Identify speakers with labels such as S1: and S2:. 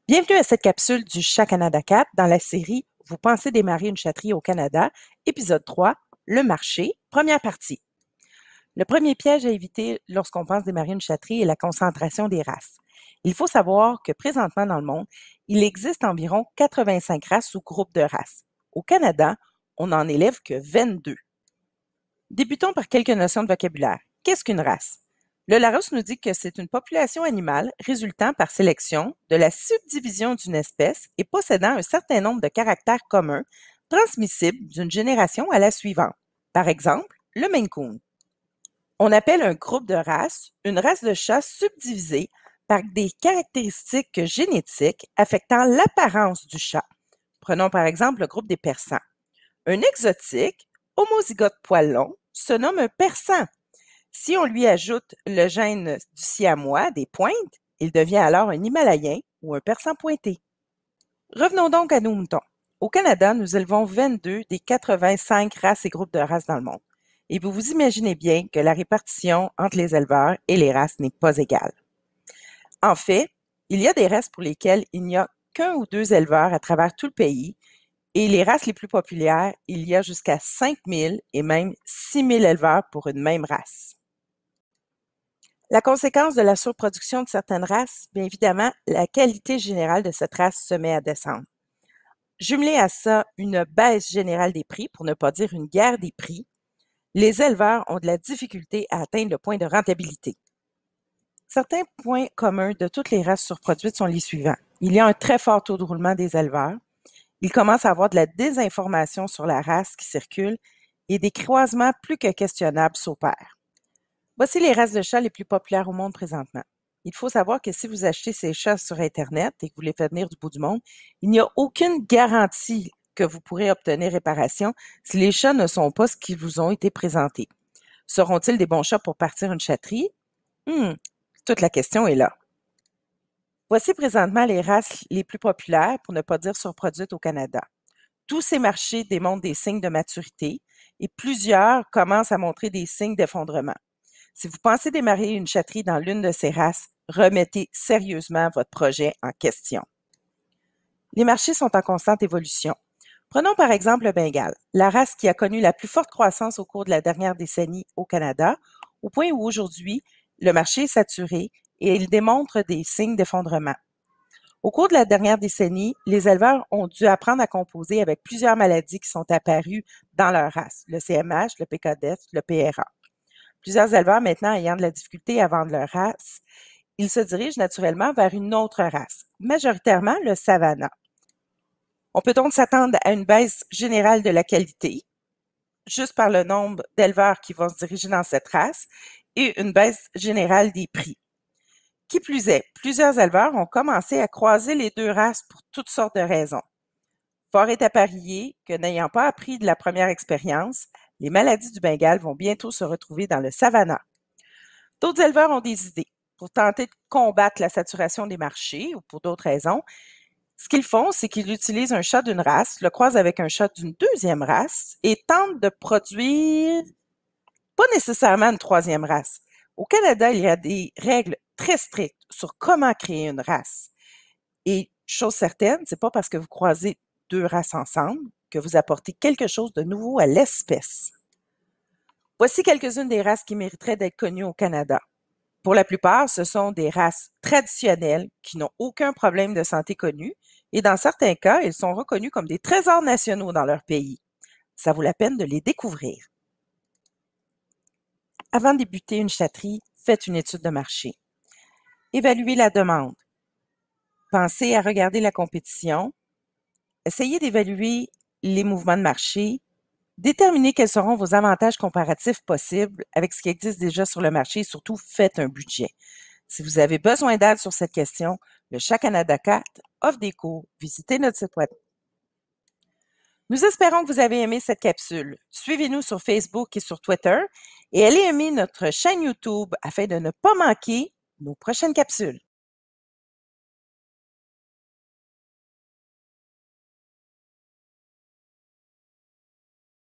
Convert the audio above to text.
S1: Bienvenue à cette capsule du Chat Canada 4 dans la série Vous pensez démarrer une chatterie au Canada, épisode 3, le marché, première partie. Le premier piège à éviter lorsqu'on pense démarrer une chatterie est la concentration des races. Il faut savoir que présentement dans le monde, il existe environ 85 races ou groupes de races. Au Canada, on n'en élève que 22. Débutons par quelques notions de vocabulaire. Qu'est-ce qu'une race? Le Larousse nous dit que c'est une population animale résultant par sélection de la subdivision d'une espèce et possédant un certain nombre de caractères communs transmissibles d'une génération à la suivante. Par exemple, le Maine Coon. On appelle un groupe de races une race de chat subdivisée par des caractéristiques génétiques affectant l'apparence du chat. Prenons par exemple le groupe des persans. Un exotique, homozygote poil long, se nomme un persan. Si on lui ajoute le gène du siamois, des pointes, il devient alors un Himalayen ou un persan pointé. Revenons donc à nos moutons. Au Canada, nous élevons 22 des 85 races et groupes de races dans le monde. Et vous vous imaginez bien que la répartition entre les éleveurs et les races n'est pas égale. En fait, il y a des races pour lesquelles il n'y a qu'un ou deux éleveurs à travers tout le pays, et les races les plus populaires, il y a jusqu'à 5000 et même 6000 éleveurs pour une même race. La conséquence de la surproduction de certaines races, bien évidemment, la qualité générale de cette race se met à descendre. Jumelé à ça une baisse générale des prix, pour ne pas dire une guerre des prix, les éleveurs ont de la difficulté à atteindre le point de rentabilité. Certains points communs de toutes les races surproduites sont les suivants. Il y a un très fort taux de roulement des éleveurs. Il commence à avoir de la désinformation sur la race qui circule et des croisements plus que questionnables s'opèrent. Voici les races de chats les plus populaires au monde présentement. Il faut savoir que si vous achetez ces chats sur Internet et que vous les faites venir du bout du monde, il n'y a aucune garantie que vous pourrez obtenir réparation si les chats ne sont pas ce qui vous ont été présentés. Seront-ils des bons chats pour partir une chatterie? Toute la question est là. Voici présentement les races les plus populaires, pour ne pas dire surproduites au Canada. Tous ces marchés démontrent des signes de maturité et plusieurs commencent à montrer des signes d'effondrement. Si vous pensez démarrer une chatterie dans l'une de ces races, remettez sérieusement votre projet en question. Les marchés sont en constante évolution. Prenons par exemple le Bengale, la race qui a connu la plus forte croissance au cours de la dernière décennie au Canada, au point où aujourd'hui, le marché est saturé et il démontre des signes d'effondrement. Au cours de la dernière décennie, les éleveurs ont dû apprendre à composer avec plusieurs maladies qui sont apparues dans leur race, le CMH, le PKDF, le PRA. Plusieurs éleveurs maintenant ayant de la difficulté à vendre leur race, ils se dirigent naturellement vers une autre race, majoritairement le Savannah. On peut donc s'attendre à une baisse générale de la qualité, juste par le nombre d'éleveurs qui vont se diriger dans cette race, et une baisse générale des prix. Qui plus est, plusieurs éleveurs ont commencé à croiser les deux races pour toutes sortes de raisons. Fort est à parier que n'ayant pas appris de la première expérience, les maladies du Bengale vont bientôt se retrouver dans le Savannah. D'autres éleveurs ont des idées. Pour tenter de combattre la saturation des marchés ou pour d'autres raisons, ce qu'ils font, c'est qu'ils utilisent un chat d'une race, le croisent avec un chat d'une deuxième race et tentent de produire pas nécessairement une troisième race. Au Canada, il y a des règles très strictes sur comment créer une race. Et chose certaine, c'est pas parce que vous croisez deux races ensemble que vous apportez quelque chose de nouveau à l'espèce. Voici quelques-unes des races qui mériteraient d'être connues au Canada. Pour la plupart, ce sont des races traditionnelles qui n'ont aucun problème de santé connu et dans certains cas, elles sont reconnues comme des trésors nationaux dans leur pays. Ça vaut la peine de les découvrir. Avant de débuter une chatterie, faites une étude de marché. Évaluez la demande. Pensez à regarder la compétition. Essayez d'évaluer les mouvements de marché. Déterminez quels seront vos avantages comparatifs possibles avec ce qui existe déjà sur le marché et surtout, faites un budget. Si vous avez besoin d'aide sur cette question, le Chat Canada 4 offre des cours. Visitez notre site web. Nous espérons que vous avez aimé cette capsule. Suivez-nous sur Facebook et sur Twitter et allez aimer notre chaîne YouTube afin de ne pas manquer nos prochaines capsules.